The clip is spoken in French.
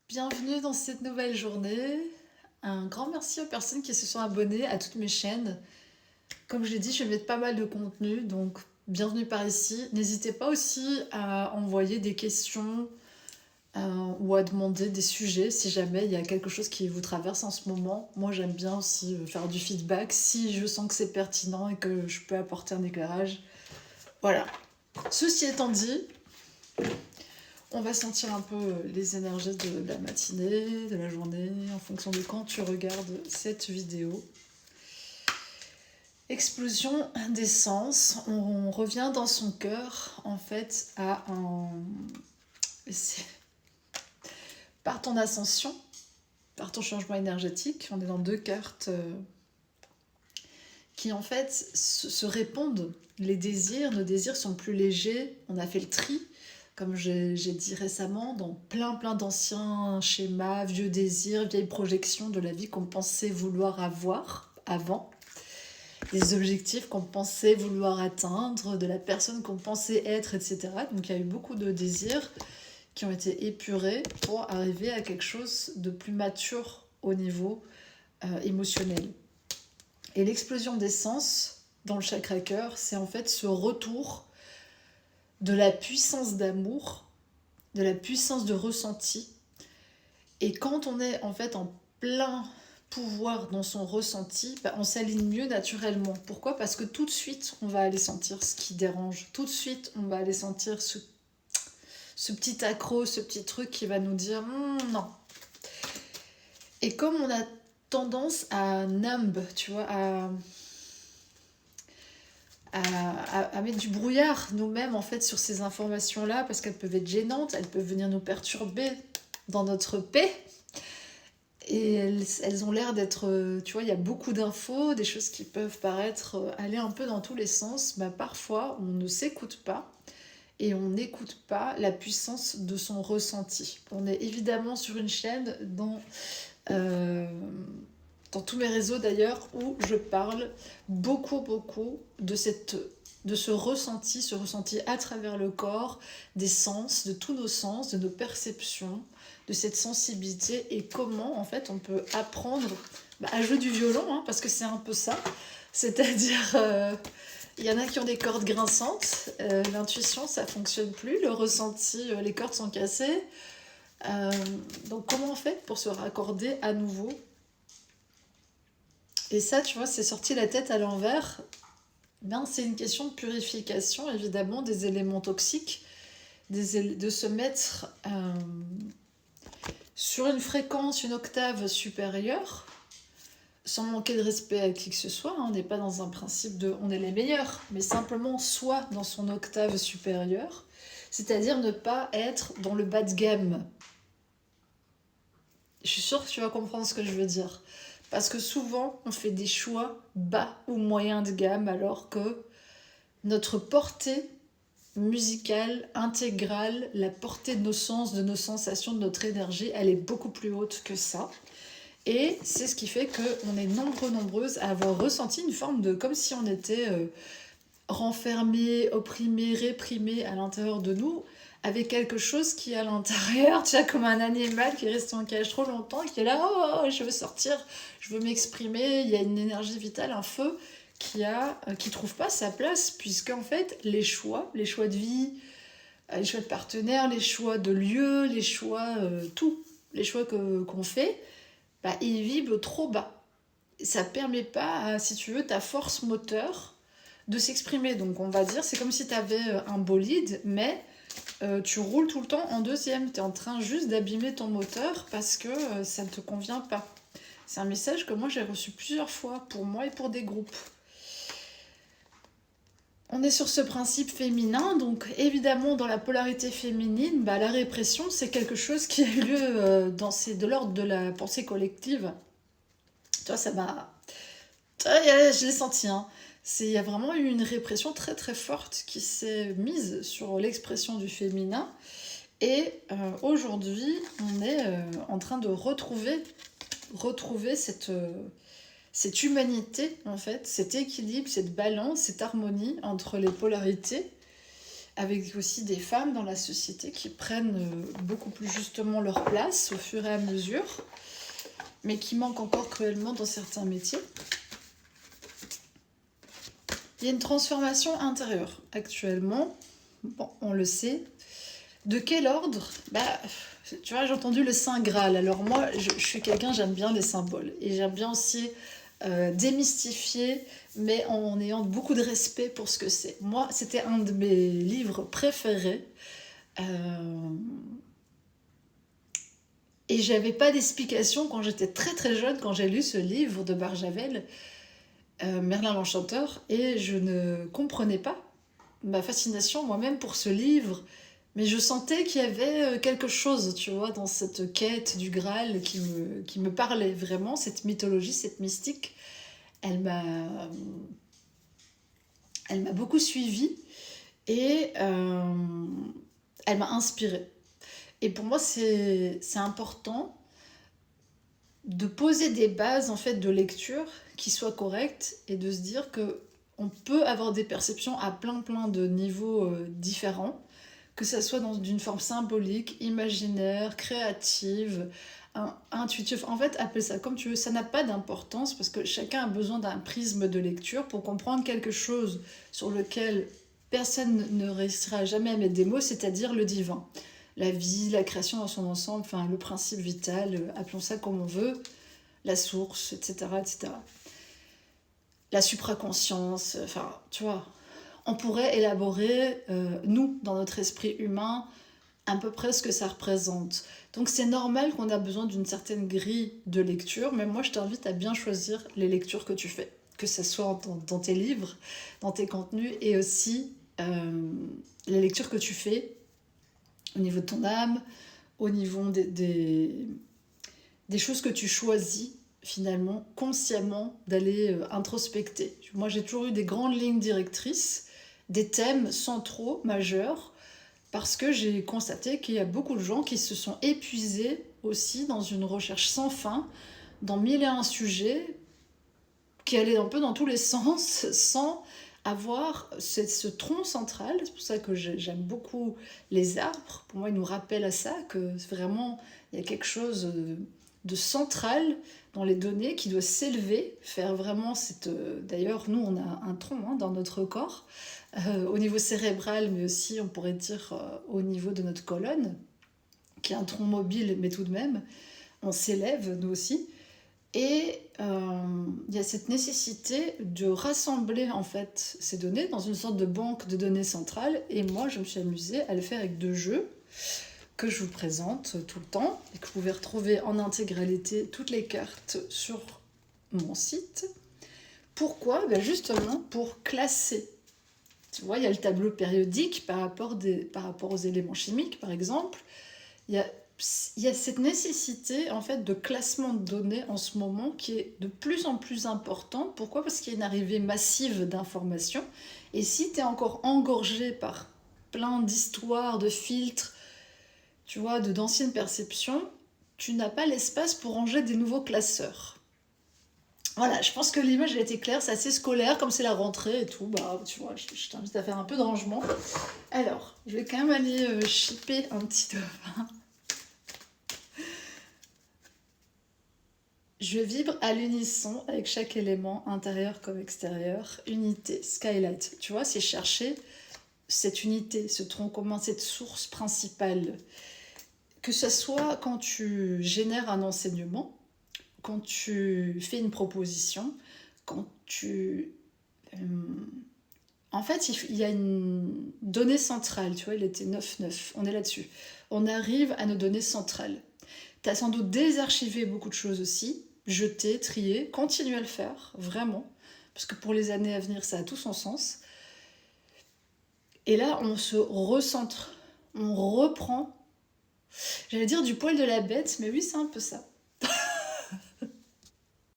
Bienvenue dans cette nouvelle journée. Un grand merci aux personnes qui se sont abonnées à toutes mes chaînes. Comme je l'ai dit, je vais mettre pas mal de contenu, donc bienvenue par ici. N'hésitez pas aussi à envoyer des questions ou à demander des sujets si jamais il y a quelque chose qui vous traverse en ce moment. Moi, j'aime bien aussi faire du feedback si je sens que c'est pertinent et que je peux apporter un éclairage. Voilà. Ceci étant dit, on va sentir un peu les énergies de la matinée, de la journée, en fonction de quand tu regardes cette vidéo. Explosion des sens, on revient dans son cœur, en fait, à un... Par ton ascension, par ton changement énergétique, on est dans deux cartes qui, en fait, se répondent. Les désirs, nos désirs sont plus légers, on a fait le tri, comme j'ai dit récemment, dans plein d'anciens schémas, vieux désirs, vieilles projections de la vie qu'on pensait vouloir avoir avant, des objectifs qu'on pensait vouloir atteindre, de la personne qu'on pensait être, etc. Donc il y a eu beaucoup de désirs qui ont été épurés pour arriver à quelque chose de plus mature au niveau émotionnel. Et l'explosion des sens dans le chakra cœur, c'est en fait ce retour de la puissance d'amour, de la puissance de ressenti. Et quand on est en fait en plein pouvoir dans son ressenti, on s'aligne mieux naturellement. Pourquoi ? Parce que tout de suite, on va aller sentir ce qui dérange. Tout de suite, on va aller sentir ce petit accro, ce petit truc qui va nous dire non. Et comme on a tendance à numb, tu vois, à mettre du brouillard nous-mêmes en fait sur ces informations-là parce qu'elles peuvent être gênantes, elles peuvent venir nous perturber dans notre paix et elles ont l'air d'être, tu vois, il y a beaucoup d'infos, des choses qui peuvent paraître aller un peu dans tous les sens, mais parfois on ne s'écoute pas et on n'écoute pas la puissance de son ressenti. On est évidemment sur une chaîne dans tous mes réseaux d'ailleurs, où je parle beaucoup de ce ressenti à travers le corps, des sens, de tous nos sens, de nos perceptions, de cette sensibilité et comment en fait on peut apprendre à jouer du violon, hein, parce que c'est un peu ça. C'est-à-dire, il y en a qui ont des cordes grinçantes, l'intuition ça fonctionne plus, le ressenti, les cordes sont cassées. Donc comment on fait pour se raccorder à nouveau ? Et ça, tu vois, c'est sorti la tête à l'envers. Ben, c'est une question de purification, évidemment, des éléments toxiques, de se mettre sur une fréquence, une octave supérieure, sans manquer de respect à qui que ce soit. On n'est pas dans un principe de on est les meilleurs, mais simplement soit dans son octave supérieure, c'est-à-dire ne pas être dans le bas de gamme. Je suis sûre que tu vas comprendre ce que je veux dire. Parce que souvent, on fait des choix bas ou moyen de gamme, alors que notre portée musicale, intégrale, la portée de nos sens, de nos sensations, de notre énergie, elle est beaucoup plus haute que ça. Et c'est ce qui fait qu'on est nombreuses à avoir ressenti une forme de... comme si on était renfermés, opprimés, réprimés à l'intérieur de nous, avec quelque chose qui est à l'intérieur, tu vois, comme un animal qui reste en cage trop longtemps, qui est là, oh, je veux sortir, je veux m'exprimer, il y a une énergie vitale, un feu qui trouve pas sa place, puisque en fait, les choix de vie, les choix de partenaires, les choix de lieux, les choix, tout, les choix qu'on fait, ils vibrent trop bas. Ça permet pas, si tu veux, ta force moteur de s'exprimer. Donc on va dire, c'est comme si tu avais un bolide, mais tu roules tout le temps en deuxième. Tu es en train juste d'abîmer ton moteur parce que ça ne te convient pas. C'est un message que moi j'ai reçu plusieurs fois, pour moi et pour des groupes. On est sur ce principe féminin, donc évidemment dans la polarité féminine, la répression c'est quelque chose qui a eu lieu de l'ordre de la pensée collective. Tu vois, ça m'a... Je l'ai senti, hein. Il y a vraiment eu une répression très forte qui s'est mise sur l'expression du féminin. Et aujourd'hui, on est en train de retrouver cette humanité, en fait, cet équilibre, cette balance, cette harmonie entre les polarités. avec aussi des femmes dans la société qui prennent beaucoup plus justement leur place au fur et à mesure, mais qui manquent encore cruellement dans certains métiers. Il y a une transformation intérieure actuellement, bon, on le sait. De quel ordre? Tu vois, j'ai entendu le Saint Graal. Alors moi, je suis quelqu'un, j'aime bien les symboles. Et j'aime bien aussi démystifier, mais en ayant beaucoup de respect pour ce que c'est. Moi, c'était un de mes livres préférés. Et j'avais pas d'explication quand j'étais très très jeune, quand j'ai lu ce livre de Barjavel, Merlin l'Enchanteur, et je ne comprenais pas ma fascination moi-même pour ce livre, mais je sentais qu'il y avait quelque chose, tu vois, dans cette quête du Graal qui me parlait vraiment, cette mythologie, cette mystique. Elle m'a, elle m'a beaucoup suivie et elle m'a inspirée. Et pour moi, c'est important de poser des bases en fait de lecture qui soient correctes et de se dire que on peut avoir des perceptions à plein de niveaux différents, que ça soit dans une forme symbolique, imaginaire, créative, intuitive. En fait, appelle ça comme tu veux, ça n'a pas d'importance parce que chacun a besoin d'un prisme de lecture pour comprendre quelque chose sur lequel personne ne réussira jamais à mettre des mots, c'est-à-dire le divin. La vie, la création dans son ensemble, enfin le principe vital, appelons ça comme on veut, la source, etc., etc. La supraconscience, enfin, tu vois, on pourrait élaborer, nous, dans notre esprit humain, à peu près ce que ça représente. Donc c'est normal qu'on a besoin d'une certaine grille de lecture, mais moi je t'invite à bien choisir les lectures que tu fais, que ce soit dans tes livres, dans tes contenus, et aussi les lectures que tu fais au niveau de ton âme, au niveau des choses que tu choisis finalement consciemment d'aller introspecter. Moi j'ai toujours eu des grandes lignes directrices, des thèmes centraux, majeurs, parce que j'ai constaté qu'il y a beaucoup de gens qui se sont épuisés aussi dans une recherche sans fin, dans mille et un sujets, qui allaient un peu dans tous les sens, sans avoir ce tronc central. C'est pour ça que j'aime beaucoup les arbres. Pour moi, ils nous rappellent à ça, que vraiment, il y a quelque chose de central dans les données qui doit s'élever, faire vraiment cette... D'ailleurs, nous, on a un tronc dans notre corps, au niveau cérébral, mais aussi, on pourrait dire, au niveau de notre colonne, qui est un tronc mobile, mais tout de même, on s'élève, nous aussi. Et il y a cette nécessité de rassembler en fait ces données dans une sorte de banque de données centrale. Et moi, je me suis amusée à le faire avec 2 jeux que je vous présente tout le temps et que vous pouvez retrouver en intégralité toutes les cartes sur mon site. Pourquoi? Justement pour classer. Tu vois, il y a le tableau périodique par rapport aux éléments chimiques, par exemple. Il y a cette nécessité en fait de classement de données en ce moment qui est de plus en plus importante. Pourquoi? Parce qu'il y a une arrivée massive d'informations. Et si tu es encore engorgé par plein d'histoires, de filtres, tu vois, d'anciennes perceptions, tu n'as pas l'espace pour ranger des nouveaux classeurs. Voilà, je pense que l'image a été claire, c'est assez scolaire, comme c'est la rentrée et tout, tu vois, je t'invite à faire un peu de rangement. Alors, je vais quand même aller shipper un petit devin. Je vibre à l'unisson avec chaque élément, intérieur comme extérieur. Unité, skylight. Tu vois, c'est chercher cette unité, ce tronc commun, cette source principale. Que ce soit quand tu génères un enseignement, quand tu fais une proposition, quand tu... En fait, il y a une donnée centrale, tu vois, il était 9-9, on est là-dessus. On arrive à nos données centrales. Tu as sans doute désarchivé beaucoup de choses aussi, jeté, trié, continue à le faire, vraiment, parce que pour les années à venir, ça a tout son sens. Et là, on se recentre, on reprend, j'allais dire du poil de la bête, mais oui, c'est un peu ça.